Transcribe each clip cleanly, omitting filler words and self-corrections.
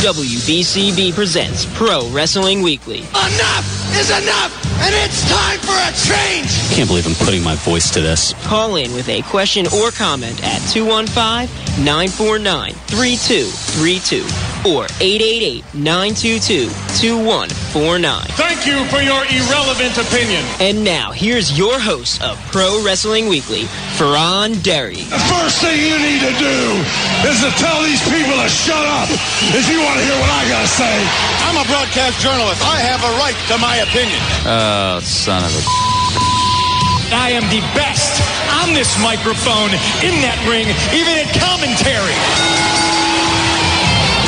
WBCB presents Pro Wrestling Weekly. Enough is enough, and it's time for a change! I can't believe I'm putting my voice to this. Call in with a question or comment at 215-949-3232 or 888-922-2149. Thank you for your irrelevant opinion. And now, here's your host of Pro Wrestling Weekly, Fearon Derry. The first thing you need to do is to tell these people to shut up if you want to hear what I gotta say. I'm a broadcast journalist. I have a right to my opinion. Oh, son of a... I am the best on this microphone, in that ring, even in commentary.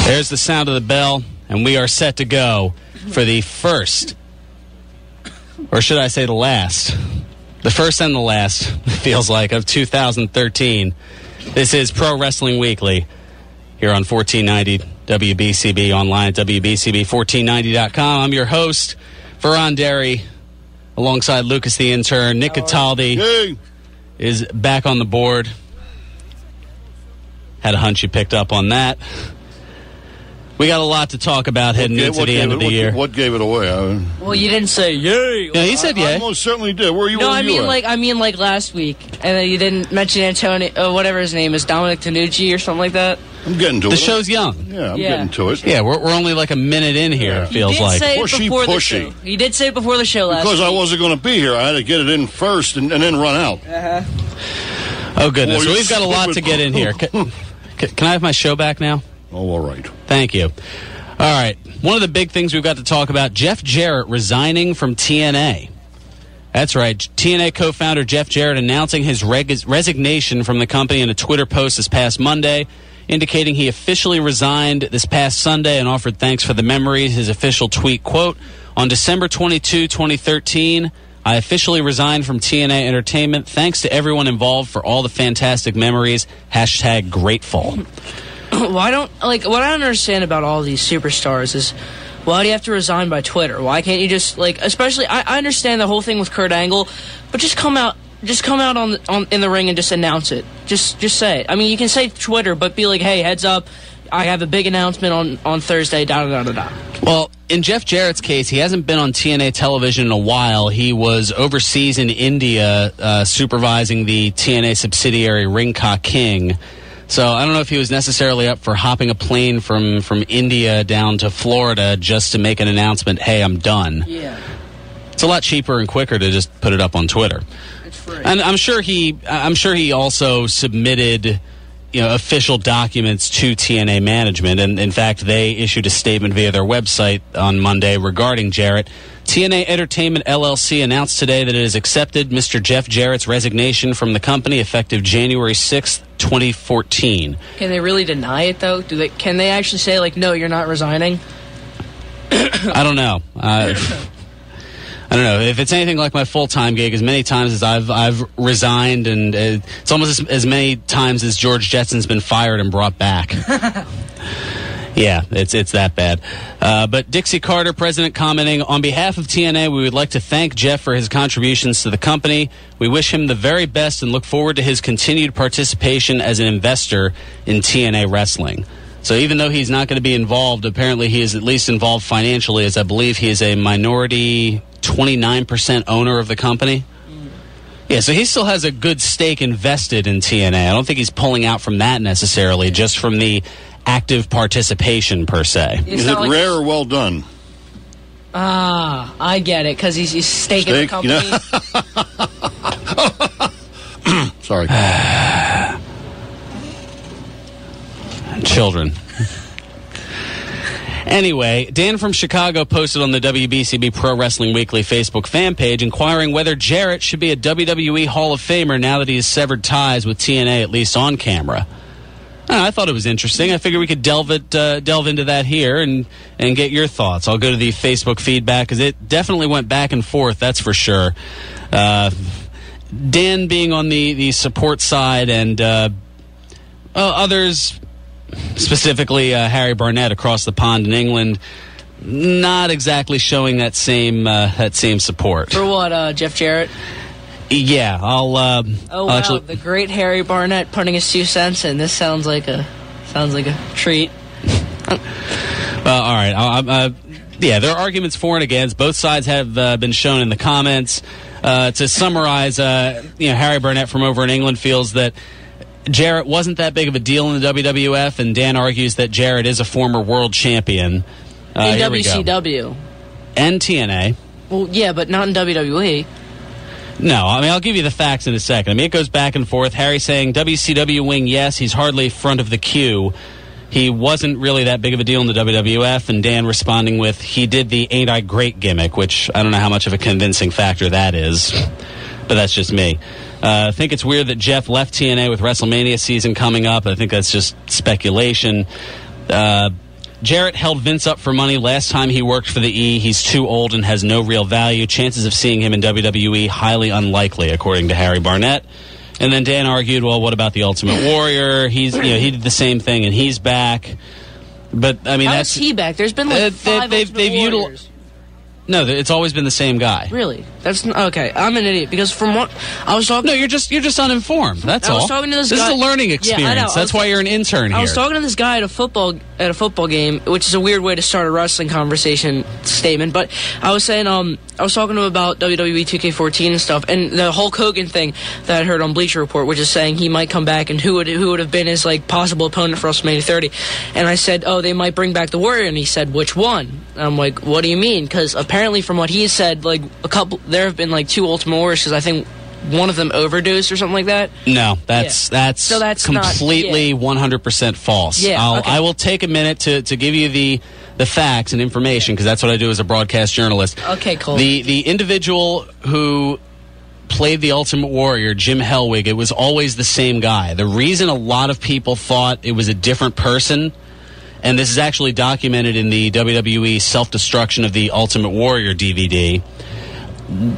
There's the sound of the bell, and we are set to go for the first, or should I say the last, the first and the last, it feels like, of 2013. This is Pro Wrestling Weekly here on 1490 WBCB, online at WBCB1490.com. I'm your host, Fearon Derry, alongside Lucas the Intern. Nick Cataldi is back on the board. Had a hunch you picked up on that. We got a lot to talk about heading into the end of the year. What gave it away? Well, you didn't say yay. Yeah, he said yay. I most certainly did. Where you? No, I mean like last week, and then you didn't mention Antonio, whatever his name is, Dominic Tanucci or something like that. I'm getting to it. The show's young. Yeah, I'm getting to it. Yeah, we're only like a minute in here, it feels like. He did say it before the show. He did say it before the show last week. Because I wasn't going to be here. I had to get it in first and then run out. Oh, goodness. Well, we've got a lot to get in here. Can I have my show back now? Oh, all right. Thank you. All right. One of the big things we've got to talk about, Jeff Jarrett resigning from TNA. That's right. TNA co-founder Jeff Jarrett announcing his resignation from the company in a Twitter post this past Monday, indicating he officially resigned this past Sunday and offered thanks for the memories. His official tweet, quote, "On December 22, 2013, I officially resigned from TNA Entertainment. Thanks to everyone involved for all the fantastic memories. # grateful." What I don't understand about all these superstars is, why do you have to resign by Twitter? Why can't you just, especially, I understand the whole thing with Kurt Angle, but just come out in the ring and just announce it. Just say it. I mean, you can say Twitter, but be like, hey, heads up, I have a big announcement on Thursday, da-da-da-da-da. Well, in Jeff Jarrett's case, he hasn't been on TNA television in a while. He was overseas in India supervising the TNA subsidiary Ringka King. So I don't know if he was necessarily up for hopping a plane from India down to Florida just to make an announcement, hey, I'm done. Yeah. It's a lot cheaper and quicker to just put it up on Twitter. It's free. And I'm sure he also submitted, official documents to TNA management, and in fact they issued a statement via their website on Monday regarding Jarrett. TNA Entertainment LLC announced today that it has accepted Mr. Jeff Jarrett's resignation from the company effective January 6th, 2014. Can they really deny it, though? Can they actually say, no, you're not resigning? I don't know. I don't know. If it's anything like my full-time gig, as many times as I've resigned, and it's almost as many times as George Jetson's been fired and brought back. Yeah, it's that bad. But Dixie Carter, president, commenting, on behalf of TNA, we would like to thank Jeff for his contributions to the company. We wish him the very best and look forward to his continued participation as an investor in TNA wrestling. So even though he's not going to be involved, apparently he is at least involved financially, as I believe he is a minority 29% owner of the company. Yeah, so he still has a good stake invested in TNA. I don't think he's pulling out from that necessarily, just from the active participation per se. Is it rare or well done? I get it, because he's staking the company. Sorry. Children. Anyway, Dan from Chicago posted on the WBCB Pro Wrestling Weekly Facebook fan page inquiring whether Jarrett should be a WWE Hall of Famer now that he has severed ties with TNA, at least on camera. I thought it was interesting. I figured we could delve into that here and get your thoughts. I'll go to the Facebook feedback because it definitely went back and forth, that's for sure. Dan being on the support side, and others, specifically Harry Barnett across the pond in England, not exactly showing that same support. For what, Jeff Jarrett? Yeah, I'll actually... the Great Harry Barnett putting his 2 cents in. This sounds like a treat. Well, all right. Yeah, there are arguments for and against. Both sides have been shown in the comments. To summarize, Harry Barnett from over in England feels that Jarrett wasn't that big of a deal in the WWF, and Dan argues that Jarrett is a former world champion. In WCW. And TNA. Well, yeah, but not in WWE. No, I mean, I'll give you the facts in a second. I mean, it goes back and forth. Harry saying, WCW wing, yes, he's hardly front of the queue. He wasn't really that big of a deal in the WWF, and Dan responding with, he did the Ain't I Great gimmick, which I don't know how much of a convincing factor that is, but that's just me. I think it's weird that Jeff left TNA with WrestleMania season coming up. I think that's just speculation. Jarrett held Vince up for money last time he worked for the E. He's too old and has no real value. Chances of seeing him in WWE, highly unlikely, according to Harry Barnett. And then Dan argued, well, what about the Ultimate Warrior? He did the same thing, and he's back. But I mean, how's he back? There's been like five Ultimate Warriors. No, it's always been the same guy. Really? That's okay. I'm an idiot because from what I was talking. No, you're just uninformed. That's all. I was talking to this guy. This is a learning experience. Yeah, I know. That's why you're an intern here. I was talking to this guy at a football game, which is a weird way to start a wrestling conversation statement. But I was saying, I was talking to him about WWE 2K14 and stuff, and the Hulk Hogan thing that I heard on Bleacher Report, which is saying he might come back and who would have been his like possible opponent for WrestleMania 30. And I said, oh, they might bring back the Warrior, and he said, which one? And I'm like, what do you mean? Because apparently, from what he said, like there have been like 2 Ultimate Warriors, because I think one of them overdosed or something like that. No, that's completely 100% false. Yeah, I will take a minute to give you the facts and information, because that's what I do as a broadcast journalist. Okay, cool. The individual who played the Ultimate Warrior, Jim Hellwig, it was always the same guy. The reason a lot of people thought it was a different person, and this is actually documented in the WWE Self-Destruction of the Ultimate Warrior DVD,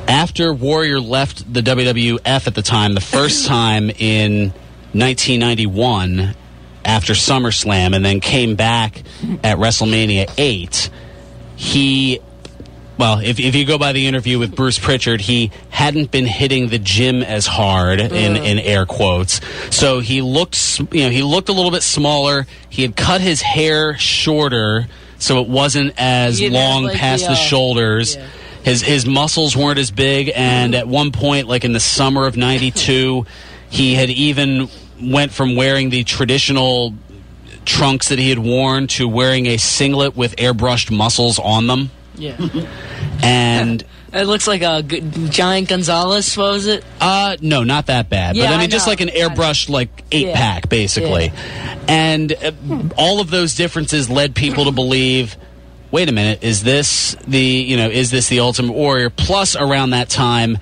after Warrior left the WWF at the time, the first time in 1991 after SummerSlam, and then came back at WrestleMania 8, if you go by the interview with Bruce Pritchard, he hadn't been hitting the gym as hard, in air quotes. So he looked a little bit smaller. He had cut his hair shorter, so it wasn't as long past the shoulders. Yeah. His muscles weren't as big, and at one point, like in the summer of '92, he had even went from wearing the traditional trunks that he had worn to wearing a singlet with airbrushed muscles on them. Yeah. And it looks like a Giant Gonzalez, what was it? No, not that bad. Yeah, but I mean, just like an airbrushed, like 8-pack, basically. Yeah. And all of those differences led people to believe, wait a minute, is this the Ultimate Warrior? Plus, around that time,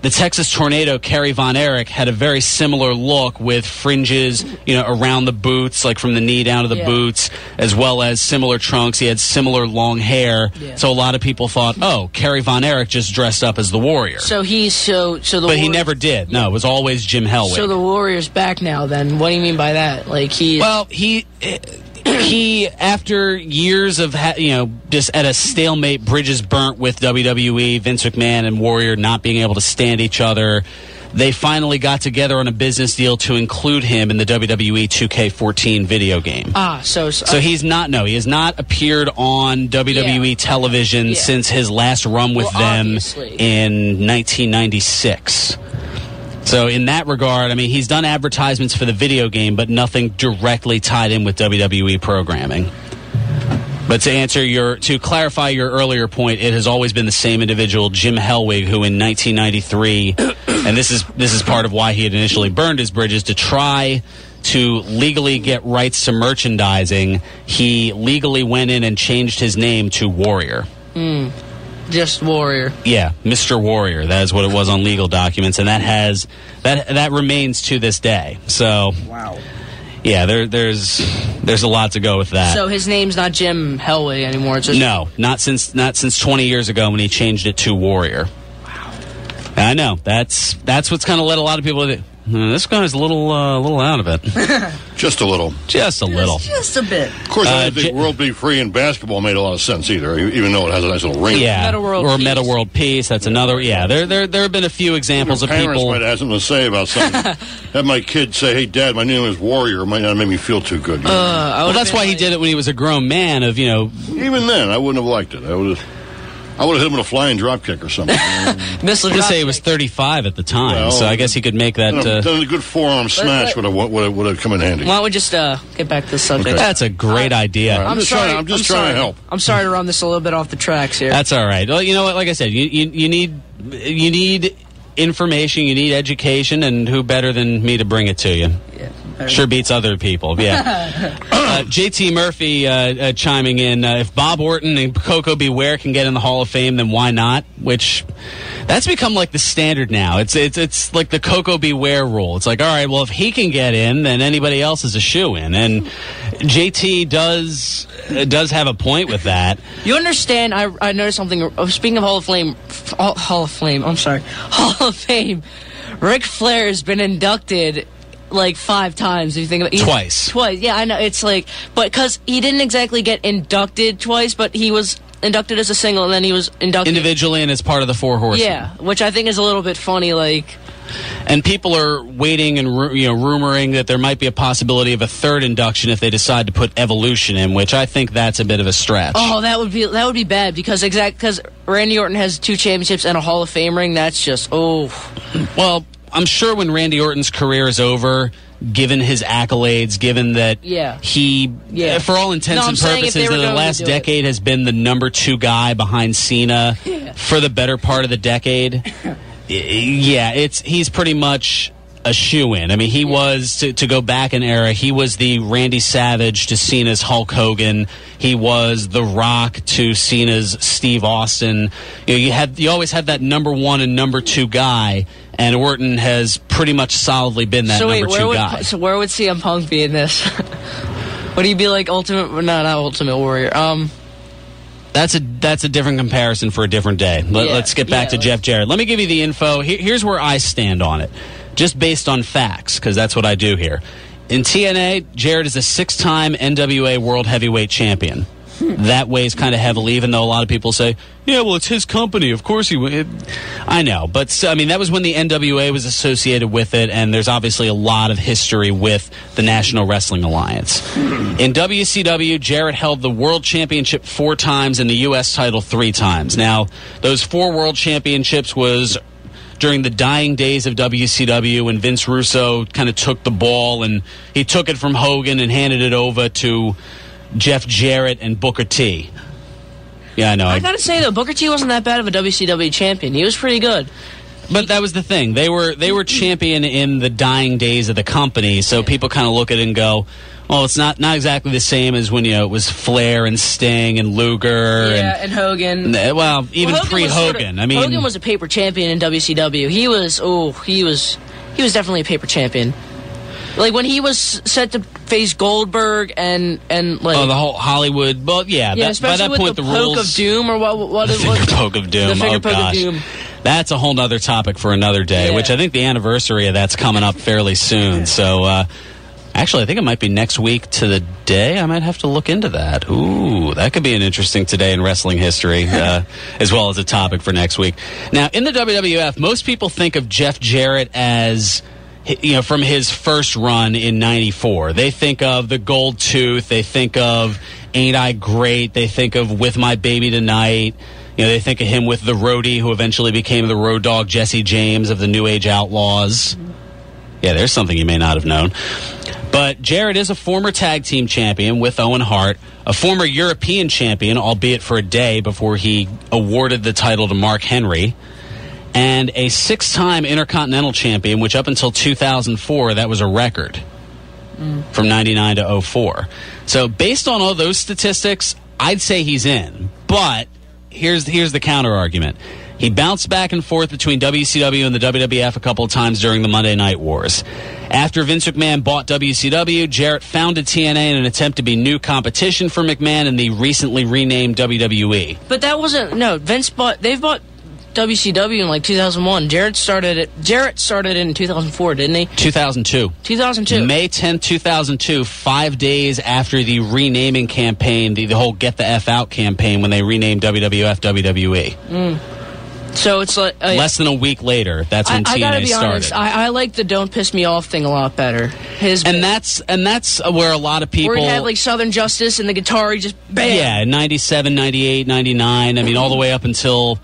the Texas Tornado, Kerry Von Erich, had a very similar look with fringes, around the boots, like from the knee down to the boots, as well as similar trunks. He had similar long hair. Yeah. So a lot of people thought, oh, Kerry Von Erich just dressed up as the Warrior. So But he never did. No, it was always Jim Hellwig. So the Warrior's back now, then. What do you mean by that? Like, he, after years of, just at a stalemate, bridges burnt with WWE, Vince McMahon and Warrior not being able to stand each other, they finally got together on a business deal to include him in the WWE 2K14 video game. So he has not appeared on WWE television since his last run with them in 1996. So in that regard, I mean, he's done advertisements for the video game, but nothing directly tied in with WWE programming. But to clarify your earlier point, it has always been the same individual, Jim Hellwig, who in 1993, and this is part of why he had initially burned his bridges, to try to legally get rights to merchandising, he legally went in and changed his name to Warrior. Just Warrior. Yeah, Mr. Warrior. That is what it was on legal documents, and that remains to this day. So, wow. Yeah, there's a lot to go with that. So his name's not Jim Hellwig anymore. It's just... No, not since 20 years ago when he changed it to Warrior. Wow. I know that's what's kind of led a lot of people to. this guy's a little out of it. Just a little. Just a little. Just a bit. Of course, I didn't think World Be Free in basketball made a lot of sense either, even though it has a nice little ring. Yeah, Meta World or Peace. Meta World Peace. That's another. Yeah, there have been a few examples of Parents people. might have something to say about something. Have my kid say, "Hey, Dad, my name is Warrior," might not make me feel too good. Well, that's why he did it when he was a grown man. Even then, I wouldn't have liked it. I would have hit him with a flying drop kick or something. Missile Let's say he was 35 at the time, so I guess he could make that. Then a good forearm smash would have come in handy. Why don't we just get back to the subject? Okay. That's a great idea. Right, I'm just trying to help. I'm sorry to run this a little bit off the tracks here. That's all right. Well, you know what? Like I said, you need information, you need education, and who better than me to bring it to you? Yeah. Sure beats other people, yeah. JT Murphy chiming in, if Bob Orton and Coco Beware can get in the Hall of Fame, then why not? Which, that's become like the standard now. It's like the Coco Beware rule. It's like, all right, well, if he can get in, then anybody else is a shoo-in. And JT does have a point with that. You understand, I noticed something. Speaking of Hall of Fame, Ric Flair has been inducted like 5 times. If you think about it. Twice, yeah, I know. It's like, but because he didn't exactly get inducted twice, but he was inducted as a single, and then he was inducted individually and as part of the Four Horsemen. Yeah, which I think is a little bit funny, like. And people are waiting and rumoring that there might be a possibility of a third induction if they decide to put Evolution in, which I think that's a bit of a stretch. Oh, that would be bad because Randy Orton has 2 championships and a Hall of Fame ring. That's just Well, I'm sure when Randy Orton's career is over, given his accolades, given that he, for all intents and purposes, in the last decade has been the number 2 guy behind Cena for the better part of the decade. He's pretty much a shoo-in. I mean, he was, to go back an era, he was the Randy Savage to Cena's Hulk Hogan. He was The Rock to Cena's Steve Austin. You always have that number 1 and number 2 guy, and Orton has pretty much solidly been that number 2 guy. So where would CM Punk be in this? Would he be like not Ultimate Warrior? That's a different comparison for a different day. Let's get back to Jeff Jarrett. Let me give you the info. Here's where I stand on it, just based on facts, because that's what I do here. In TNA, Jarrett is a 6-time NWA World Heavyweight Champion. That weighs kind of heavily, even though a lot of people say, yeah, well, it's his company. Of course I know. But, I mean, that was when the NWA was associated with it, and there's obviously a lot of history with the National Wrestling Alliance. In WCW, Jarrett held the World Championship 4 times and the U.S. title 3 times. Now, those 4 World Championships was during the dying days of WCW when Vince Russo kind of took the ball, and he took it from Hogan and handed it over to Jeff Jarrett and Booker T. Yeah, I know. I gotta say though, Booker T wasn't that bad of a WCW champion. He was pretty good. But that was the thing. They were champion in the dying days of the company, so people kind of look at it and go, well, it's not exactly the same as when it was Flair and Sting and Luger and Hogan. Well, even pre-Hogan. Hogan was a paper champion in WCW. He was definitely a paper champion. Like when he was set to face Goldberg and like the whole Hollywood. Well, by that with point the rules. Poke of Doom or what? The finger poke of doom. The finger poke of doom. That's a whole other topic for another day. Which I think the anniversary of that's coming up fairly soon. So. Actually, I think it might be next week to the day. I might have to look into that. Ooh, that could be an interesting today in wrestling history, as well as a topic for next week. Now, in the WWF, most people think of Jeff Jarrett as, from his first run in '94. They think of the Gold Tooth. They think of Ain't I Great. They think of With My Baby Tonight. They think of him with the roadie who eventually became the Road Dogg, Jesse James of the New Age Outlaws. Yeah, there's something you may not have known. But Jarrett is a former tag team champion with Owen Hart, a former European champion, albeit for a day before he awarded the title to Mark Henry, and a 6-time Intercontinental champion, which up until 2004, that was a record from 99 to 04. So based on all those statistics, I'd say he's in. But here's the counter argument. He bounced back and forth between WCW and the WWF a couple of times during the Monday Night Wars. After Vince McMahon bought WCW, Jarrett founded TNA in an attempt to be new competition for McMahon in the recently renamed WWE. But that wasn't... No, they've bought WCW in like 2001. Jarrett started it in 2004, didn't he? 2002. 2002. May 10th, 2002, 5 days after the renaming campaign, the whole Get the F Out campaign when they renamed WWF WWE. So it's like... less than a week later, that's when TNA started. I gotta be honest, I like the Don't Piss Me Off thing a lot better. And that's where a lot of people... Where he had like Southern Justice and the guitar, he just bam! Yeah, 97, 98, 99, I mean all the way up until...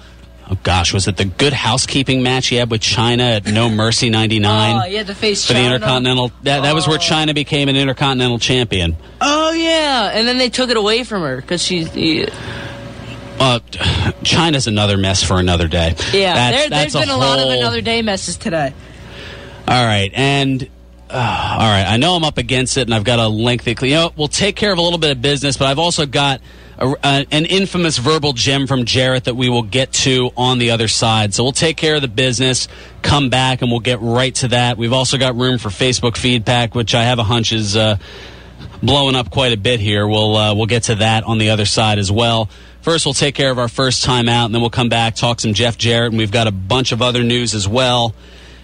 Oh gosh, was it the Good Housekeeping match he had with Chyna at No Mercy 99? Oh, he had to face for Chyna. the Intercontinental. That was where Chyna became an Intercontinental champion. Oh yeah, and then they took it away from her because China's another mess for another day. Yeah, there's been a lot of another day messes today. All right, and all right, I know I'm up against it, and I've got a lengthy. We'll take care of a little bit of business, but I've also got an infamous verbal gem from Jarrett that we will get to on the other side. So we'll take care of the business, come back, and we'll get right to that. We've also got room for Facebook feedback, which I have a hunch is blowing up quite a bit here. We'll get to that on the other side as well. First, we'll take care of our first time out, and then we'll come back, talk some Jeff Jarrett, and we've got a bunch of other news as well,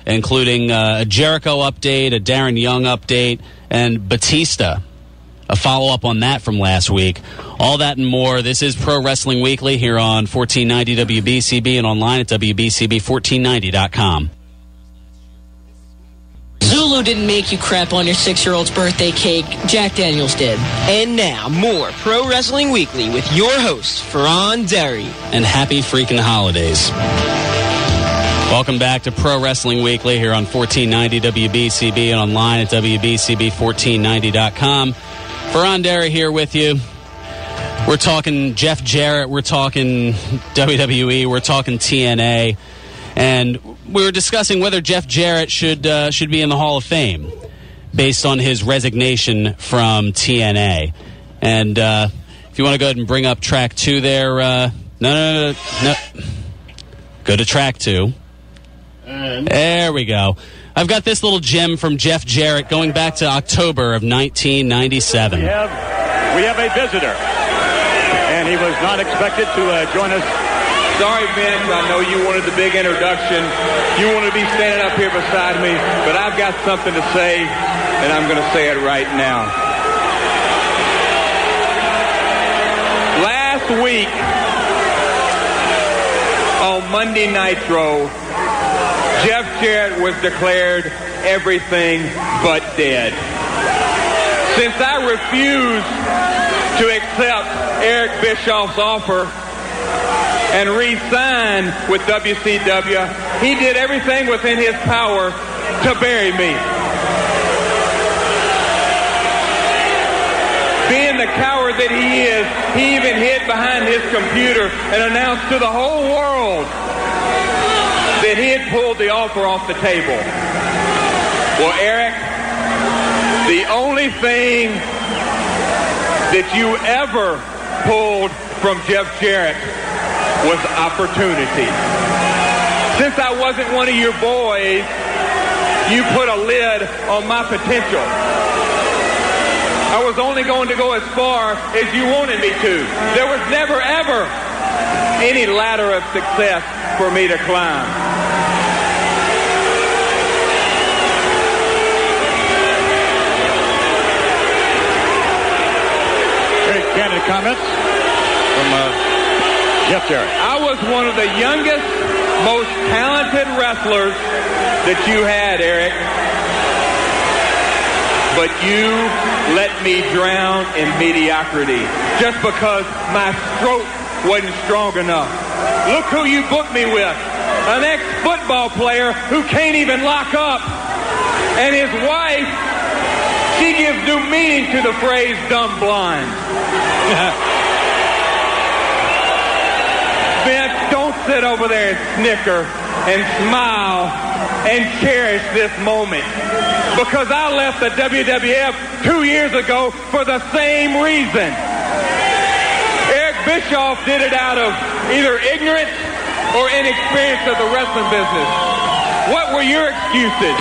including a Jericho update, a Darren Young update, and Batista, a follow-up on that from last week. All that and more. This is Pro Wrestling Weekly here on 1490 WBCB and online at WBCB1490.com. Zulu didn't make you crap on your 6-year-old's birthday cake. Jack Daniels did. And now, more Pro Wrestling Weekly with your host, Fearon Derry. And happy freaking holidays. Welcome back to Pro Wrestling Weekly here on 1490 WBCB and online at WBCB1490.com. Fearon Derry here with you. We're talking Jeff Jarrett. We're talking WWE. We're talking TNA. And we were discussing whether Jeff Jarrett should be in the Hall of Fame based on his resignation from TNA. And if you want to go ahead and bring up track 2 there. No. Go to track 2. And there we go. I've got this little gem from Jeff Jarrett going back to October of 1997. We have a visitor, and he was not expected to join us. Sorry, Vince, I know you wanted the big introduction. You want to be standing up here beside me, but I've got something to say, and I'm going to say it right now. Last week, on Monday Nitro, Jeff Jarrett was declared everything but dead. Since I refused to accept Eric Bischoff's offer and re-sign with WCW, he did everything within his power to bury me. Being the coward that he is, he even hid behind his computer and announced to the whole world that he had pulled the offer off the table. Well, Eric, the only thing that you ever pulled from Jeff Jarrett was opportunity. Since I wasn't one of your boys, you put a lid on my potential. I was only going to go as far as you wanted me to. There was never, ever any ladder of success for me to climb. Very candid comments from Jeff Jarrett. I was one of the youngest, most talented wrestlers that you had, Eric. But you let me drown in mediocrity just because my stroke wasn't strong enough. Look who you booked me with. An ex-football player who can't even lock up. And his wife, she gives new meaning to the phrase dumb blind. Vince, don't sit over there and snicker and smile and cherish this moment. Because I left the WWF 2 years ago for the same reason. Eric Bischoff did it out of either ignorance or inexperience of the wrestling business. What were your excuses?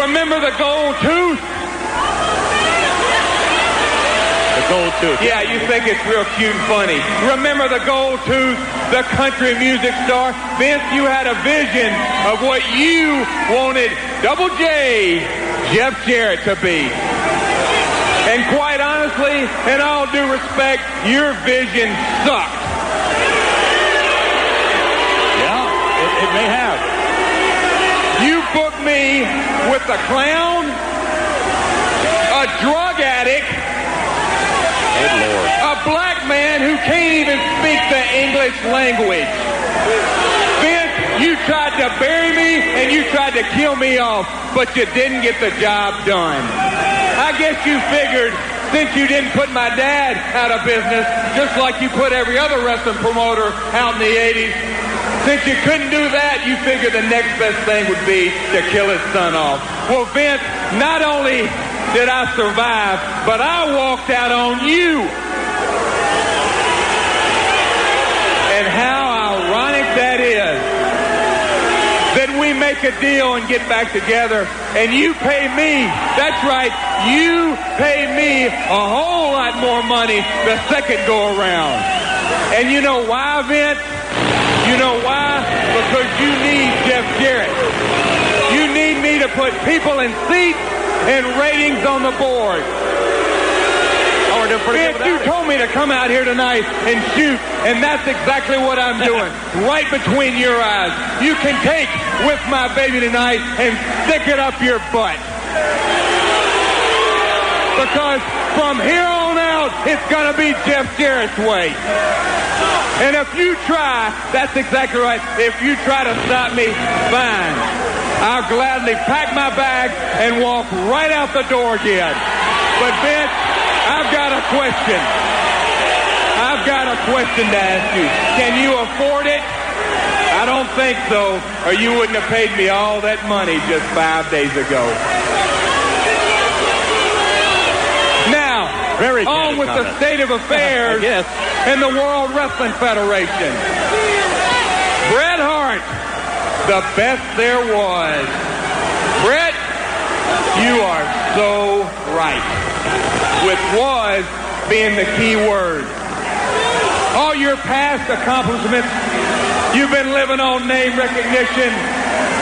Remember the gold tooth? The Gold tooth. Yeah, you think it's real cute and funny. Remember the gold tooth, the country music star? Vince, you had a vision of what you wanted Double J, Jeff Jarrett, to be. And quite honestly, in all due respect, your vision sucked. Yeah, it may have. You booked me with a clown, a drug addict, Good Lord. a black man who can't even speak the English language. Vince, you tried to bury me and you tried to kill me off, but you didn't get the job done. I guess you figured since you didn't put my dad out of business, just like you put every other wrestling promoter out in the 80s, since you couldn't do that, you figured the next best thing would be to kill his son off. Well, Vince, not only did I survive, but I walked out on you. And how ironic that is that we make a deal and get back together and you pay me, that's right, you pay me a whole lot more money the second go around. And you know why, Vince? You know why? Because you need Jeff Jarrett. You need me to put people in seats and ratings on the board. Vince, you told me to come out here tonight and shoot, and that's exactly what I'm doing. Right between your eyes. You can take With My Baby tonight and stick it up your butt. Because from here on out, it's going to be Jeff Jarrett's way. And if you try, that's exactly right. If you try to stop me, fine. I'll gladly pack my bag and walk right out the door again. But Vince, I've got a question. I've got a question to ask you. Can you afford it? I don't think so, or you wouldn't have paid me all that money just 5 days ago. Now, on with the state of affairs in the World Wrestling Federation. Bret Hart, the best there was. Bret, you are so right. With was being the key word. All your past accomplishments, you've been living on name recognition,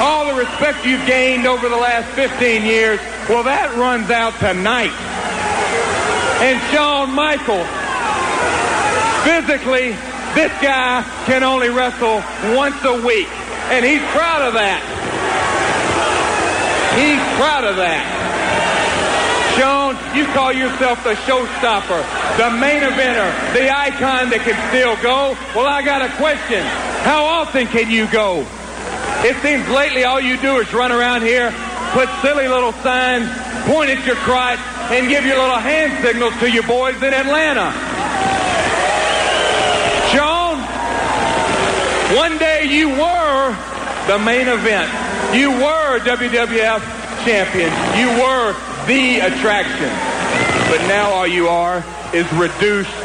all the respect you've gained over the last 15 years, well, that runs out tonight. And Shawn Michaels, physically, this guy can only wrestle once a week, and he's proud of that. He's proud of that. Shawn, you call yourself the showstopper, the main eventer, the icon that can still go. Well, I got a question. How often can you go? It seems lately all you do is run around here, put silly little signs, point at your crotch, and give your little hand signals to your boys in Atlanta. Shawn, one day you were the main event. You were WWF champion. You were the attraction. But now all you are is reduced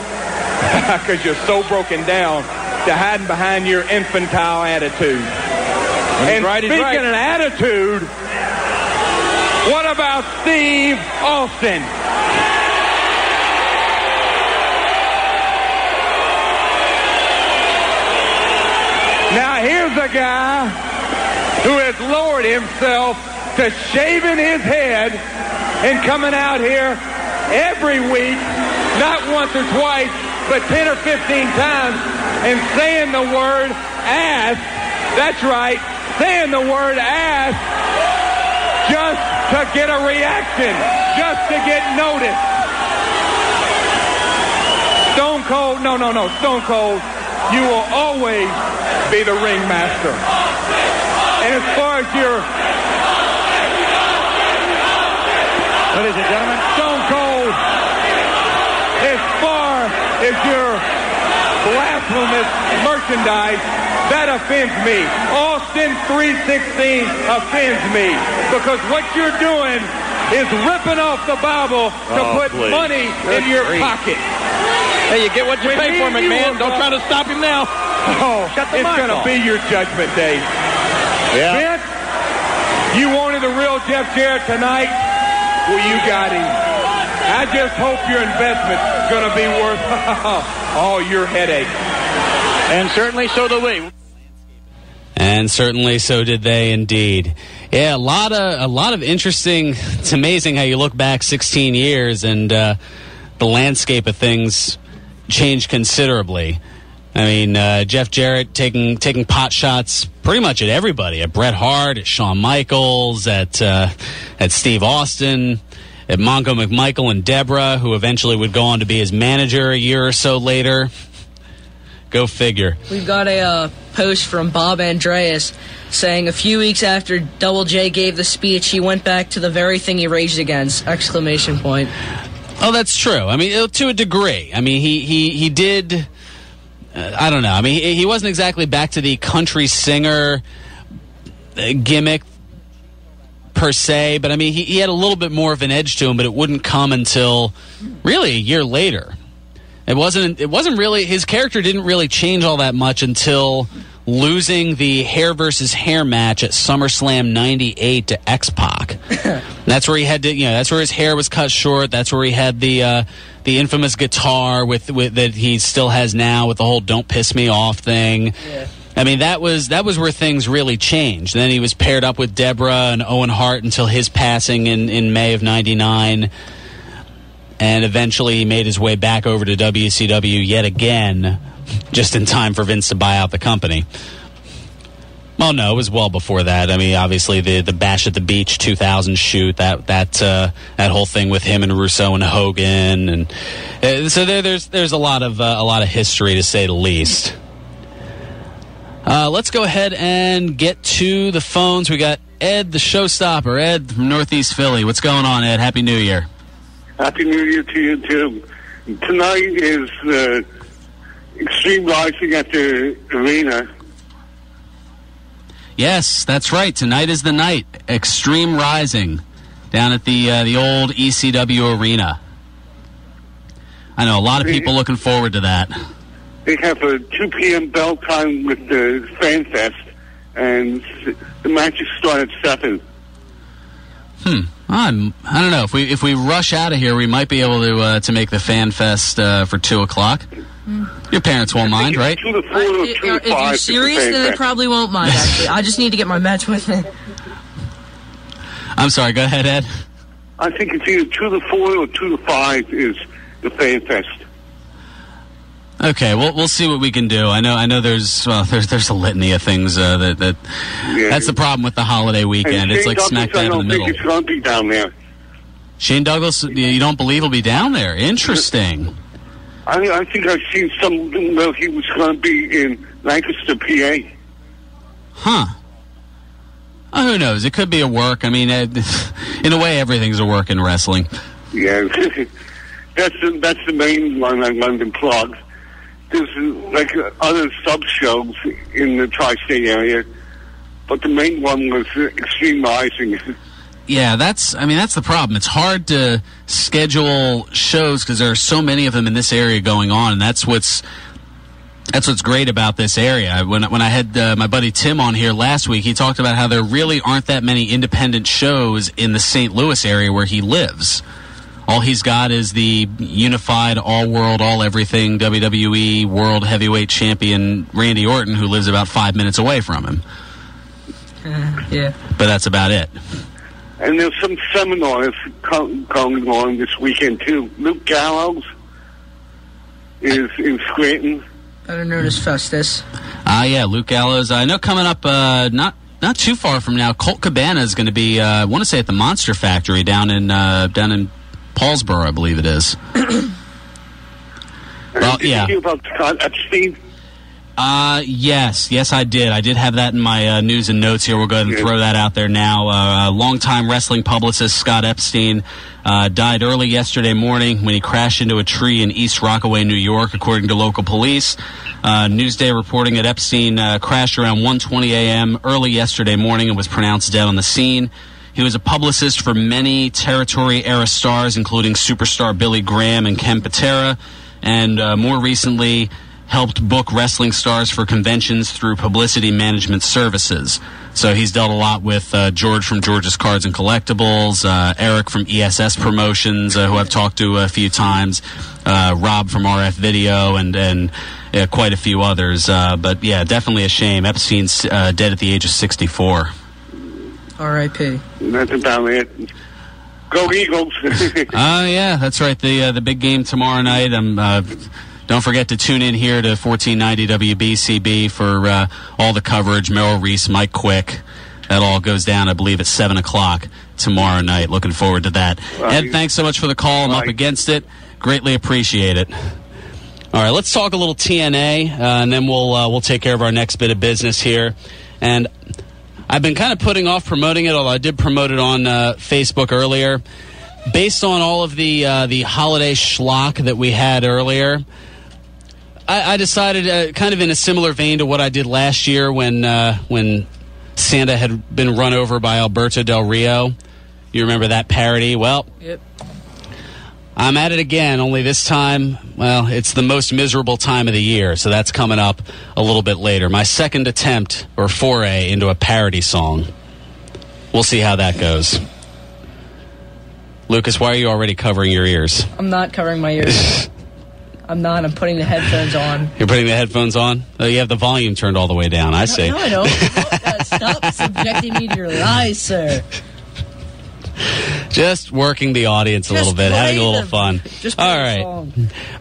because you're so broken down to hiding behind your infantile attitude. And speaking of attitude, what about Steve Austin? Now here's a guy who has lowered himself to shaving his head and coming out here every week, not once or twice, but 10 or 15 times, and saying the word ass. That's right, saying the word ass just to get a reaction, just to get noticed. Stone Cold, no, Stone Cold, you will always be the ringmaster. And as far as your... Ladies and gentlemen, Stone Cold, as far as your blasphemous merchandise, that offends me. Austin 3:16 offends me because what you're doing is ripping off the Bible to put money in your pocket. Hey, you get what you pay for, McMahon. Don't try to stop him now. Oh, it's going to be your judgment day. Yeah. Vince, you wanted the real Jeff Jarrett tonight. Well, you got him. I just hope your investment's going to be worth all your headache. And certainly so do we. And certainly so did they indeed. Yeah, a lot of interesting. It's amazing how you look back 16 years and the landscape of things changed considerably. I mean, Jeff Jarrett taking pot shots pretty much at everybody, at Bret Hart, at Shawn Michaels, at Steve Austin, at Mongo McMichael and Deborah, who eventually would go on to be his manager a year or so later. Go figure. We've got a post from Bob Andreas saying a few weeks after Double J gave the speech, he went back to the very thing he raged against! ! Oh, that's true. I mean, to a degree. I mean, he did. I don't know. I mean, he wasn't exactly back to the country singer gimmick per se, but I mean, he had a little bit more of an edge to him, but it wouldn't come until really a year later. It wasn't really, his character didn't really change all that much until losing the hair versus hair match at SummerSlam 98 to X-Pac. That's where he had to, that's where his hair was cut short. That's where he had the infamous guitar with that he still has now with the whole "Don't Piss Me Off" thing. Yeah. I mean, that was where things really changed. Then he was paired up with Deborah and Owen Hart until his passing in May of '99. And eventually he made his way back over to WCW yet again, just in time for Vince to buy out the company. Well, no, it was well before that. I mean, obviously the Bash at the Beach 2000 shoot, that whole thing with him and Russo and Hogan, and so there's a lot of history, to say the least. Let's go ahead and get to the phones. We got Ed, the showstopper. Ed from Northeast Philly. What's going on, Ed? Happy New Year. Happy New Year to you, too. Tonight is Extreme Rising at the Arena. Yes, that's right. Tonight is the night. Extreme Rising down at the old ECW Arena. I know a lot of people looking forward to that. They have a 2 p.m. bell time with the Fan Fest, and the matches start at 7. I don't know. If we rush out of here, we might be able to make the Fan Fest for 2 o'clock. Your parents won't mind, right? 2 to 4 or 2 to 5. If you're serious, then they probably won't mind, actually. I just need to get my match with me. I'm sorry, go ahead, Ed. I think it's either 2 to 4 or 2 to 5 is the Fan Fest. Okay, we'll see what we can do. I know there's a litany of things that's the problem with the holiday weekend. It's like smack dab in the middle. I don't think it's going to be down there. Shane Douglas, you don't believe he'll be down there? Interesting. I think I've seen something where he was going to be in Lancaster, PA. Huh. Oh, who knows? It could be a work. I mean, in a way, everything's a work in wrestling. Yeah, that's the main one I wanted to plug. There's like other sub-shows in the tri-state area, but the main one was Extreme Rising. Yeah, that's the problem. It's hard to schedule shows because there are so many of them in this area going on, and that's what's great about this area. When I had my buddy Tim on here last week, he talked about how there really aren't that many independent shows in the St. Louis area where he lives. All he's got is the unified, all-world, all-everything WWE World Heavyweight Champion Randy Orton, who lives about 5 minutes away from him. Yeah. But that's about it. And there's some seminars going on this weekend, too. Luke Gallows is in Scranton. Better known as Festus. Yeah, Luke Gallows. I know coming up not too far from now, Colt Cabana is going to be, I want to say at the Monster Factory down in Paulsboro, I believe it is. Well, Did you hear about Scott Epstein? Yes, I did. I did have that in my news and notes here. We'll go ahead and throw that out there now. Longtime wrestling publicist Scott Epstein died early yesterday morning when he crashed into a tree in East Rockaway, New York, according to local police. Newsday reporting that Epstein crashed around 1:20 a.m. early yesterday morning and was pronounced dead on the scene. He was a publicist for many Territory-era stars, including superstar Billy Graham and Ken Patera, and more recently helped book wrestling stars for conventions through publicity management services. So he's dealt a lot with George from George's Cards and Collectibles, Eric from ESS Promotions, who I've talked to a few times, Rob from RF Video, and quite a few others. But yeah, definitely a shame. Epstein's dead at the age of 64. R.I.P. That's about it. Go Eagles. Yeah, that's right. The big game tomorrow night. Don't forget to tune in here to 1490 WBCB for all the coverage. Merrill Reese, Mike Quick. That all goes down, I believe, at 7 o'clock tomorrow night. Looking forward to that. Ed, thanks so much for the call. I'm up against it. Greatly appreciate it. All right, let's talk a little TNA, and then we'll take care of our next bit of business here. And I've been kind of putting off promoting it, although I did promote it on Facebook earlier. Based on all of the holiday schlock that we had earlier, I decided, kind of in a similar vein to what I did last year when Santa had been run over by Alberto Del Rio. You remember that parody? Well, yep. I'm at it again, only this time, well, it's the most miserable time of the year, so that's coming up a little bit later. My second attempt, or foray, into a parody song. We'll see how that goes. Lucas, why are you already covering your ears? I'm not covering my ears. I'm not. I'm putting the headphones on. You're putting the headphones on? Oh, you have the volume turned all the way down. I see. No, I don't. Stop subjecting me to your lies, sir. Just working the audience a little bit, having a little fun. All right.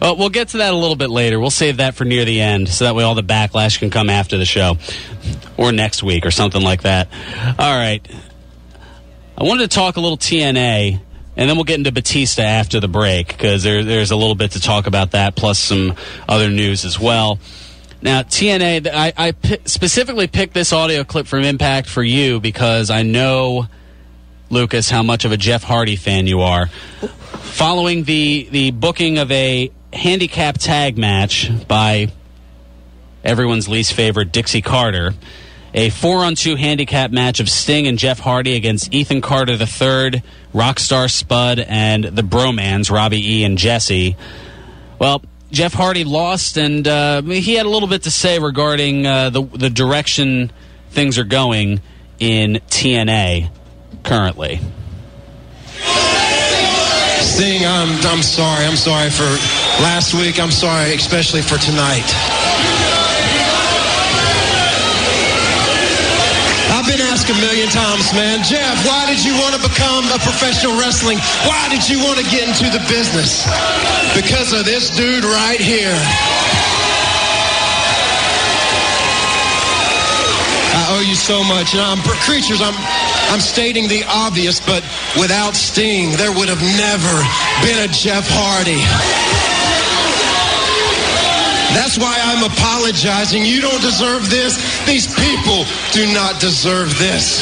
Well, we'll get to that a little bit later. We'll save that for near the end, so that way all the backlash can come after the show. Or next week, or something like that. All right. I wanted to talk a little TNA, and then we'll get into Batista after the break, because there's a little bit to talk about that, plus some other news as well. Now, TNA, I specifically picked this audio clip from Impact for you because I know, Lucas, how much of a Jeff Hardy fan you are. Following the booking of a handicap tag match by everyone's least favorite Dixie Carter, a 4-on-2 handicap match of Sting and Jeff Hardy against Ethan Carter III, Rockstar Spud, and the Bromans, Robbie E. and Jesse. Well, Jeff Hardy lost, and he had a little bit to say regarding the direction things are going in TNA currently. Sting, I'm sorry. I'm sorry for last week. I'm sorry, especially for tonight. I've been asked a million times, man, Jeff, why did you want to become a professional wrestling? Why did you want to get into the business? Because of this dude right here. I owe you so much. Creatures, I'm stating the obvious, but without Sting, there would have never been a Jeff Hardy. That's why I'm apologizing. You don't deserve this. These people do not deserve this.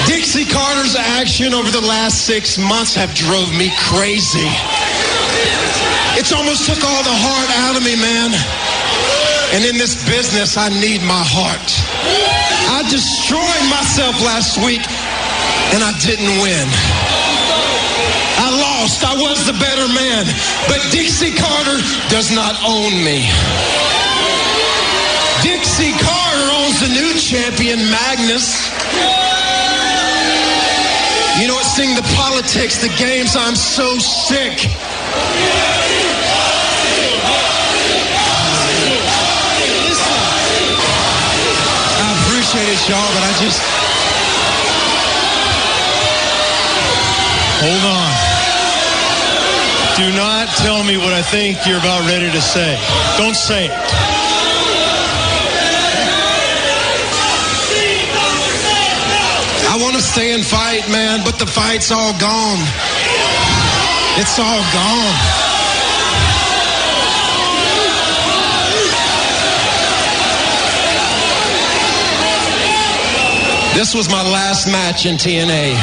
Dixie Carter's action over the last 6 months have drove me crazy. It's almost took all the heart out of me, man. And in this business, I need my heart. I destroyed myself last week, and I didn't win. I lost. I was the better man. But Dixie Carter does not own me. Dixie Carter owns the new champion, Magnus. You know what, Sting, the politics, the games, I'm so sick. I appreciate it, y'all, but I just... Hold on. Do not tell me what I think you're about ready to say. Don't say it. I want to stay and fight, man, but the fight's all gone. It's all gone. This was my last match in TNA.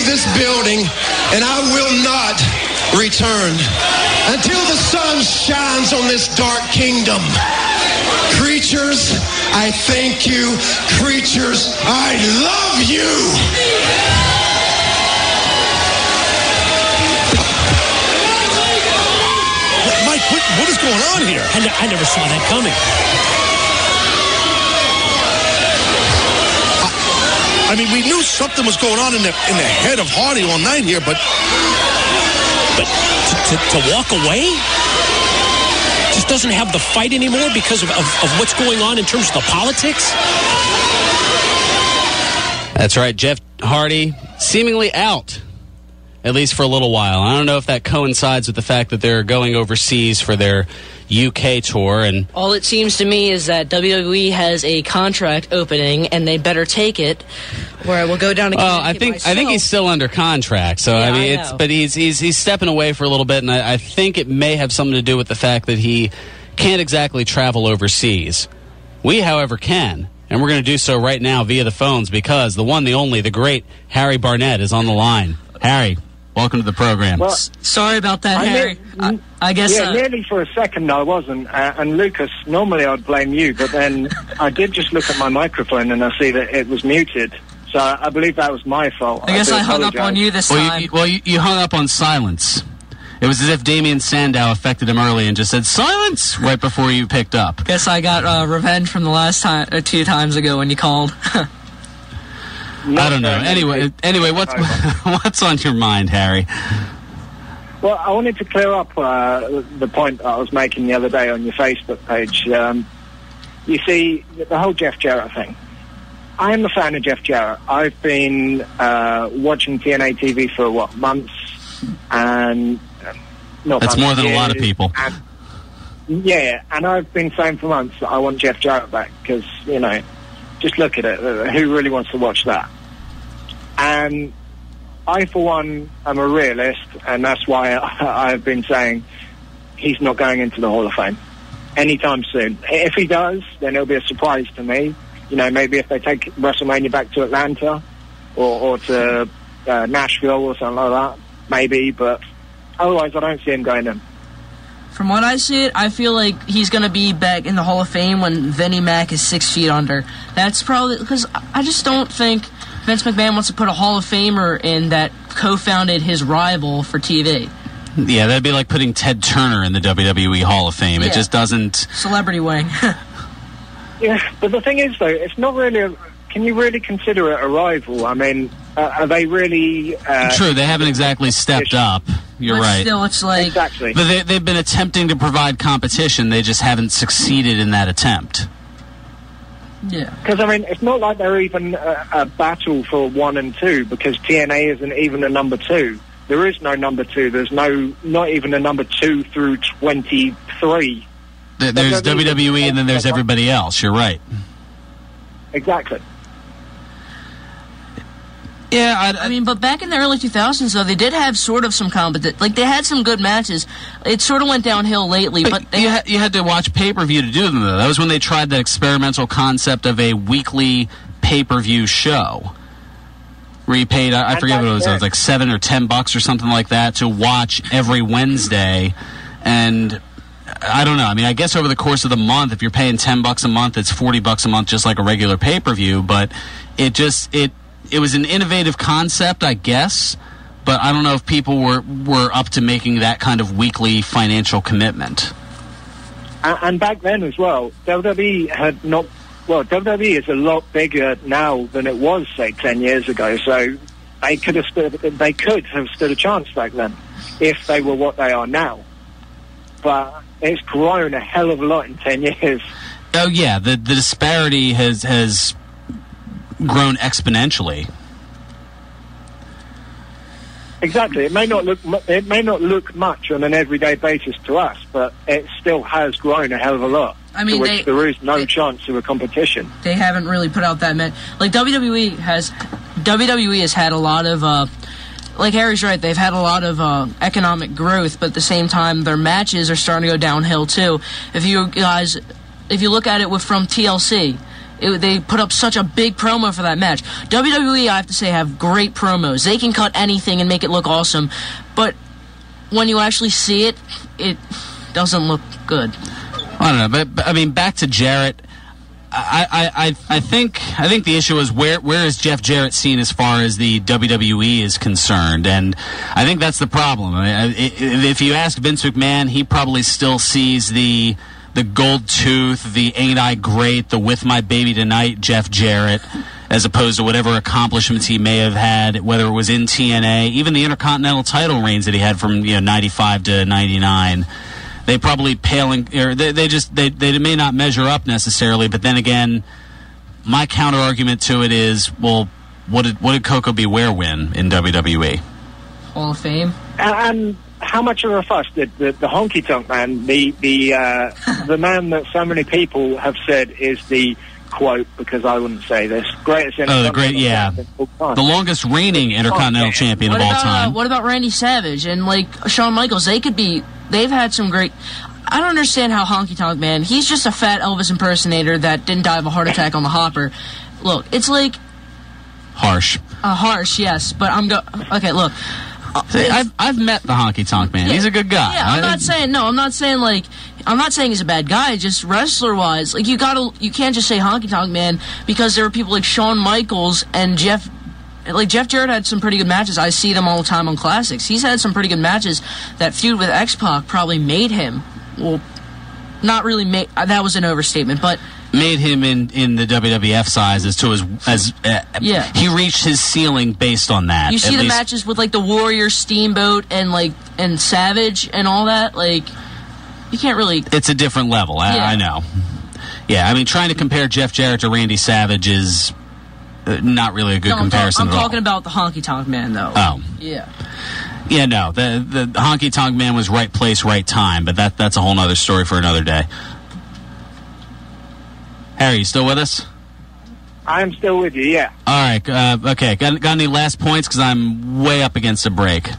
This building, and I will not return until the sun shines on this dark kingdom. Creatures, I thank you. Creatures, I love you. What is going on here? I never saw that coming. I mean, we knew something was going on in the head of Hardy all night here, but to walk away? Just doesn't have the fight anymore because of what's going on in terms of the politics? That's right. Jeff Hardy seemingly out, at least for a little while. I don't know if that coincides with the fact that they're going overseas for their UK tour. And all it seems to me is that WWE has a contract opening, and they better take it, where I will go down to I think he's still under contract. So yeah, I mean, but he's stepping away for a little bit, and I think it may have something to do with the fact that he can't exactly travel overseas. We, however, can. And we're going to do so right now via the phones, because the one, the only, the great Harry Barnett is on the line. Harry, welcome to the program. Well, sorry about that, Harry. I guess... Yeah, nearly for a second I wasn't. And Lucas, normally I'd blame you, but then I did just look at my microphone and I see that it was muted. So I believe that was my fault. I guess I hung up on you this time. You hung up on silence. It was as if Damian Sandow affected him early and just said, silence, right before you picked up. Guess I got revenge from the last time, 2 times ago when you called. I don't know. Anyway, what's on your mind, Harry? Well, I wanted to clear up the point I was making the other day on your Facebook page. You see, the whole Jeff Jarrett thing. I am a fan of Jeff Jarrett. I've been watching TNA TV for, months? And... That's more than a lot of people. And I've been saying for months that I want Jeff Jarrett back, because, just look at it. Who really wants to watch that? And I, for one, am a realist, and that's why I've been saying he's not going into the Hall of Fame anytime soon. If he does, then it'll be a surprise to me. Maybe if they take WrestleMania back to Atlanta or to Nashville or something like that, maybe, but otherwise I don't see him going in. From what I see it, I feel like he's going to be back in the Hall of Fame when Vinnie Mac is 6 feet under. That's probably because I just don't think Vince McMahon wants to put a Hall of Famer in that co-founded his rival for TV. Yeah, that'd be like putting Ted Turner in the WWE Hall of Fame. Yeah. It just doesn't... Celebrity wing. Yeah, but the thing is, though, it's not really... Can you really consider it a rival? I mean, are they really... True, they haven't exactly stepped up. You're right. Still, it's like... Exactly. But they've been attempting to provide competition. They just haven't succeeded in that attempt. Yeah. Because, I mean, it's not like they're even a battle for 1 and 2, because TNA isn't even a number 2. There is no number 2. There's not even a number 2 through 23. There's WWE and then there's everybody else. You're right. Exactly. Yeah, I mean, but back in the early 2000s, though, they did have sort of some competition. Like, they had some good matches. It sort of went downhill lately, but you had to watch pay-per-view to do them, though. That was when they tried that experimental concept of a weekly pay-per-view show, where you paid, I forget what it was like $7 or $10 or something like that to watch every Wednesday. And I don't know. I mean, I guess over the course of the month, if you're paying $10 a month, it's $40 a month, just like a regular pay-per-view. But it was an innovative concept, I guess, but I don't know if people were up to making that kind of weekly financial commitment. And back then as well, WWE had not... Well, WWE is a lot bigger now than it was, say, 10 years ago, so they could have stood a chance back then if they were what they are now. But it's grown a hell of a lot in 10 years. Oh, yeah, the disparity has grown exponentially. Exactly. It may not look much on an everyday basis to us, but it still has grown a hell of a lot. I mean, to which there is no chance of a competition. They haven't really put out that many. Like WWE has had a lot of like Harry's right, they've had a lot of economic growth, but at the same time their matches are starting to go downhill too. If you look at it from TLC, they put up such a big promo for that match. WWE, I have to say, have great promos. They can cut anything and make it look awesome, but when you actually see it, it doesn't look good. I don't know, but I mean, back to Jarrett, I think the issue is where is Jeff Jarrett seen as far as the WWE is concerned, and I think that's the problem. If you ask Vince McMahon, he probably still sees the gold tooth, the ain't I great, the with my baby tonight Jeff Jarrett, as opposed to whatever accomplishments he may have had, whether it was in TNA, even the Intercontinental title reigns that he had from 95 to 99. They probably they may not measure up necessarily, but then again, my counter argument to it is, well, what did Coco Beware win in WWE? Hall of Fame. And how much of a fuss did the honky tonk man, the man that so many people have said is the quote, because I wouldn't say this, greatest Intercontinental champion of all time. The longest reigning Intercontinental champion of all time. What about Randy Savage and Shawn Michaels? They've had some great. I don't understand how Honky Tonk Man. He's just a fat Elvis impersonator that didn't die of a heart attack on the hopper. Look, it's like harsh. Harsh, yes, but okay, look. See, I've met the Honky Tonk Man. Yeah, he's a good guy. Yeah, I'm not saying he's a bad guy. Just wrestler wise, you can't just say Honky Tonk Man, because there are people like Shawn Michaels and Jeff Jarrett had some pretty good matches. I see them all the time on classics. He's had some pretty good matches. That feud with X-Pac probably made him, well, not really made, that was an overstatement, but made him in the WWF size he reached his ceiling based on that. You see the matches with the Warrior, Steamboat, and Savage and all that, you can't really. It's a different level. I know. Yeah, I mean, trying to compare Jeff Jarrett to Randy Savage is not really a good comparison. I'm talking about the Honky Tonk Man, though. Oh, yeah. Yeah, no, the Honky Tonk Man was right place, right time, but that's a whole other story for another day. Harry, you still with us? I'm still with you, yeah. All right, okay. Got any last points? Because I'm way up against a break.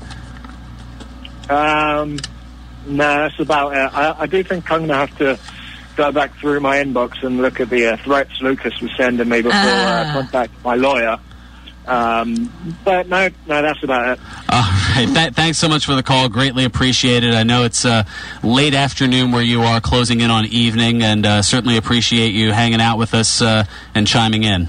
No, that's about it. I do think I'm going to have to go back through my inbox and look at the threats Lucas was sending me before I contacted my lawyer. But no, that's about it. All right. Thanks so much for the call. Greatly appreciated. I know it's late afternoon where you are, closing in on evening, and certainly appreciate you hanging out with us and chiming in.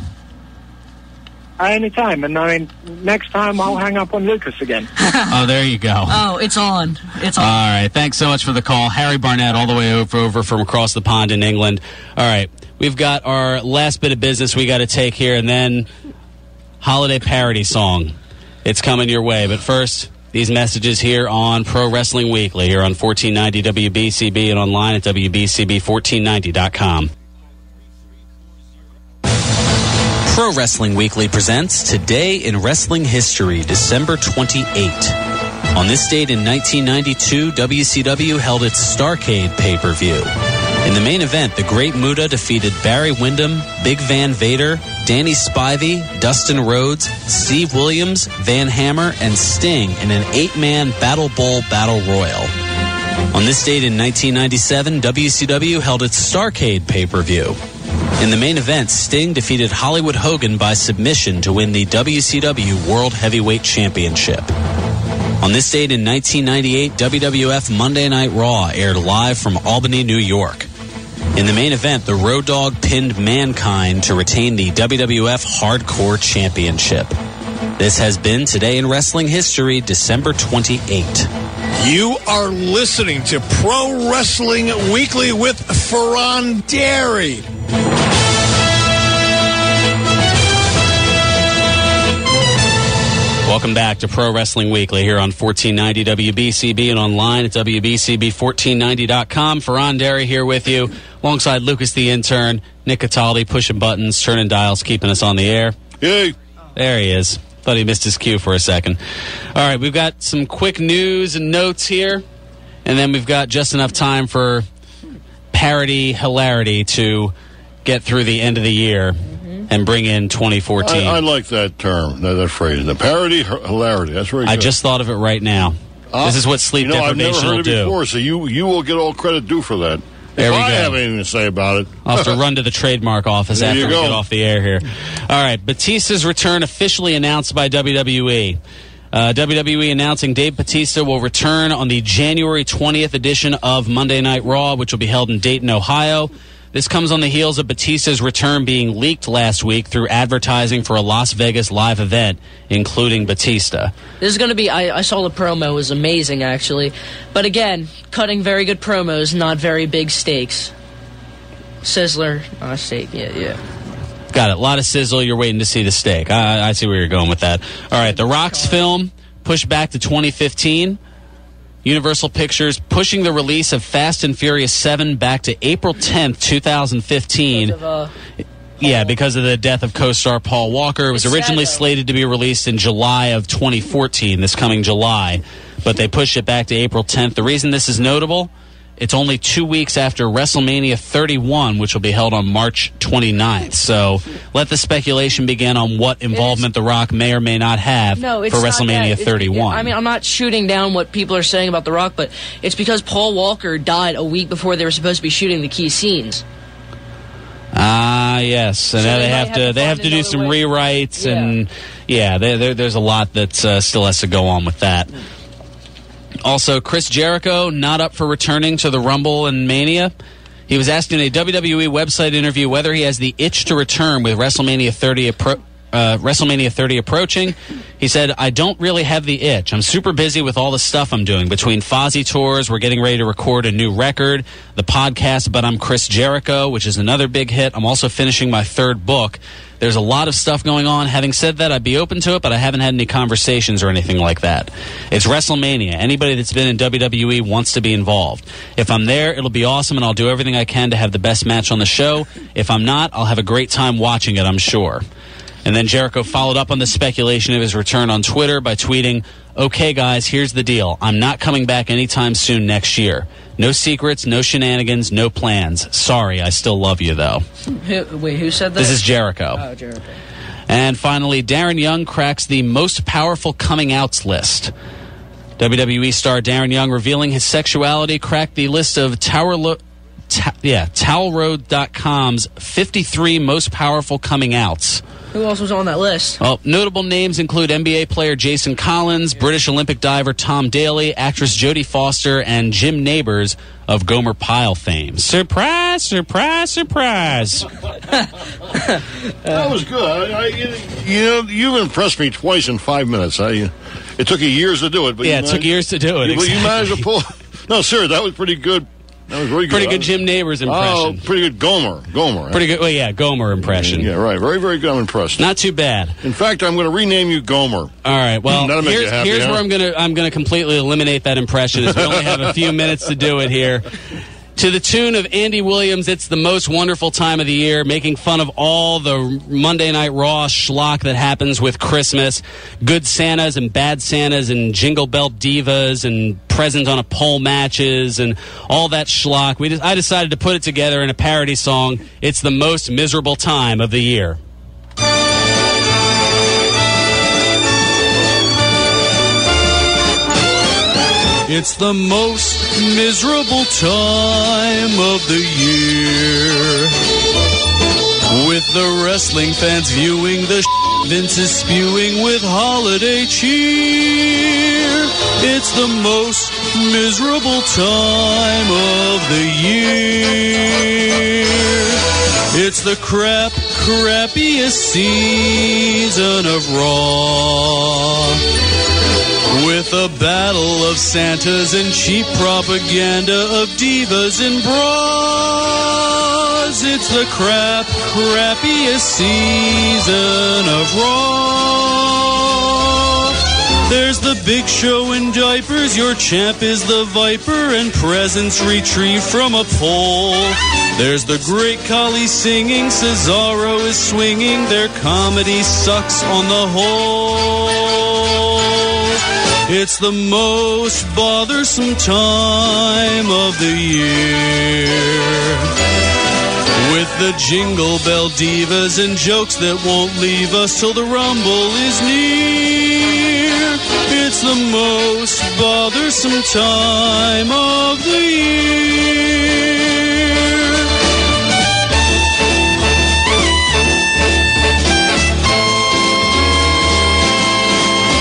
Anytime. And I mean, next time I'll hang up on Lucas again. Oh, there you go. Oh, it's on. It's on. All right. Thanks so much for the call. Harry Barnett, all the way over from across the pond in England. All right. We've got our last bit of business we got to take here, and then holiday parody song. It's coming your way. But first, these messages here on Pro Wrestling Weekly, here on 1490 WBCB and online at WBCB1490.com. Pro Wrestling Weekly presents Today in Wrestling History, December 28. On this date in 1992, WCW held its Starrcade pay-per-view. In the main event, the Great Muta defeated Barry Windham, Big Van Vader, Danny Spivey, Dustin Rhodes, Steve Williams, Van Hammer, and Sting in an 8-man Battle Bowl Battle Royal. On this date in 1997, WCW held its Starrcade pay-per-view. In the main event, Sting defeated Hollywood Hogan by submission to win the WCW World Heavyweight Championship. On this date in 1998, WWF Monday Night Raw aired live from Albany, New York. In the main event, the Road Dogg pinned Mankind to retain the WWF Hardcore Championship. This has been Today in Wrestling History, December 28. You are listening to Pro Wrestling Weekly with Fearon Dairy. Welcome back to Pro Wrestling Weekly here on 1490 WBCB and online at WBCB1490.com. Fearon Dairy here with you, alongside Lucas the Intern, Nick Cataldi, pushing buttons, turning dials, keeping us on the air. Hey. There he is. Thought he missed his cue for a second. All right, we've got some quick news and notes here, and then we've got just enough time for parody hilarity to get through the end of the year and bring in 2014. I like that term, that phrase. The parody hilarity. That's very good. I just thought of it right now. This is what sleep deprivation will do. I've never heard it before, so you will get all credit due for that. There we go. I have anything to say about it. I'll have to run to the trademark office after we get off the air here. All right, Batista's return officially announced by WWE. WWE announcing Dave Batista will return on the January 20th edition of Monday Night Raw, which will be held in Dayton, Ohio. This comes on the heels of Batista's return being leaked last week through advertising for a Las Vegas live event, including Batista. This is going to be, I saw the promo, it was amazing, actually. But again, cutting very good promos, not very big stakes. Sizzler, not a steak, yeah. Got it. A lot of sizzle. You're waiting to see the steak. I see where you're going with that. All right, The Rock's film pushed back to 2015. Universal Pictures pushing the release of Fast and Furious 7 back to April 10th, 2015. Because of the death of co-star Paul Walker. It was originally slated to be released in July of 2014, this coming July, but they pushed it back to April 10th. The reason this is notable, it's only 2 weeks after WrestleMania 31, which will be held on March 29th. So let the speculation begin on what involvement The Rock may or may not have for WrestleMania 31. I'm not shooting down what people are saying about The Rock, but it's because Paul Walker died a week before they were supposed to be shooting the key scenes. Yes. And now they have to do some rewrites, and there's a lot that still has to go on with that. Also, Chris Jericho not up for returning to the Rumble and Mania. He was asked in a WWE website interview whether he has the itch to return with WrestleMania 30 approaching. He said, "I don't really have the itch. I'm super busy with all the stuff I'm doing. Between Fozzy tours, we're getting ready to record a new record, the podcast, But I'm Chris Jericho, which is another big hit. I'm also finishing my 3rd book. There's a lot of stuff going on. Having said that, I'd be open to it, but I haven't had any conversations or anything like that. It's WrestleMania. Anybody that's been in WWE wants to be involved. If I'm there, it'll be awesome, and I'll do everything I can to have the best match on the show. If I'm not, I'll have a great time watching it, I'm sure." And then Jericho followed up on the speculation of his return on Twitter by tweeting, "Okay, guys, here's the deal. I'm not coming back anytime soon next year. No secrets, no shenanigans, no plans. Sorry, I still love you, though." Who said that? This is Jericho. Oh, Jericho. And finally, Darren Young cracks the most powerful coming outs list. WWE star Darren Young, revealing his sexuality, cracked the list of Towelroad.com's 53 most powerful coming outs. Who else was on that list? Well, notable names include NBA player Jason Collins, British Olympic diver Tom Daley, actress Jodie Foster, and Jim Nabors of Gomer Pyle fame. Surprise, surprise, surprise. That was good. You've impressed me twice in 5 minutes. It took you years to do it. But it took years to do it. But you managed to pull. No, sir, that was pretty good. That was really good. Pretty good Jim Nabors impression. Oh, pretty good Gomer. Pretty good. Well, yeah, Gomer impression. Yeah, right. Very, very good. I'm impressed. Not too bad. In fact, I'm going to rename you Gomer. All right. Well, That'll make you happy, here's where I'm gonna completely eliminate that impression, as we only have a few minutes to do it here. To the tune of Andy Williams, "It's the most wonderful time of the year," making fun of all the Monday Night Raw schlock that happens with Christmas. Good Santas and bad Santas and Jingle Bell Divas and present on a pole matches and all that schlock. I decided to put it together in a parody song. It's the most miserable time of the year. It's the most miserable time of the year, with the wrestling fans viewing the Vince is spewing with holiday cheer. It's the most miserable time of the year. It's the crappiest season of Raw, with a battle of Santas and cheap propaganda of divas and bras. It's the crappiest season of Raw. There's the Big Show in diapers, your champ is the Viper, and presents retrieved from a pole. There's the Great Khali singing, Cesaro is swinging, their comedy sucks on the whole. It's the most bothersome time of the year, with the Jingle Bell Divas and jokes that won't leave us till the Rumble is near. It's the most bothersome time of the year.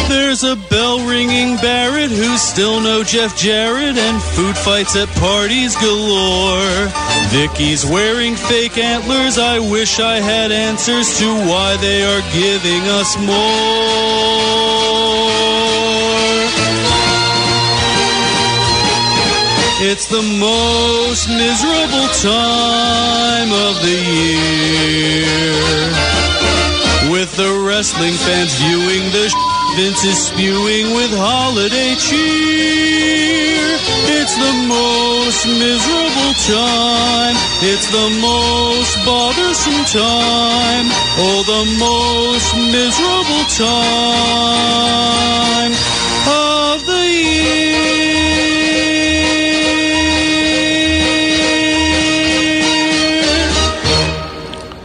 There's a bell ringing Barrett, who's still no Jeff Jarrett, and food fights at parties galore. Vicky's wearing fake antlers, I wish I had answers to why they are giving us more. It's the most miserable time of the year, with the wrestling fans viewing the Vince is spewing with holiday cheer. It's the most miserable time. It's the most bothersome time. Oh, the most miserable time of the year.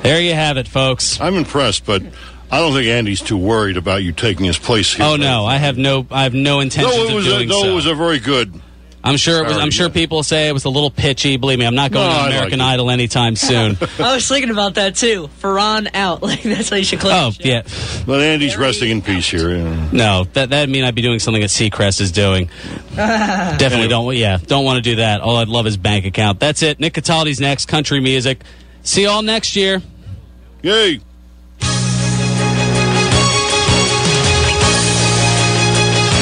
There you have it, folks. I'm impressed, but I don't think Andy's too worried about you taking his place here. Oh no, I have no intentions of doing so. It was a very good. I'm sure people say it was a little pitchy. Believe me, I'm not going to American Idol anytime soon. I was thinking about that too. Fearon out. Like that's how you should close. Oh yeah. But Andy's resting in peace here. Yeah. No, that'd mean I'd be doing something that Seacrest is doing. Definitely don't want to do that. All I'd love is bank account. That's it. Nick Cataldi's next. Country music. See you all next year. Yay.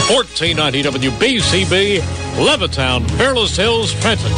1490 WBCB, Levittown, Peerless Hills, Trenton.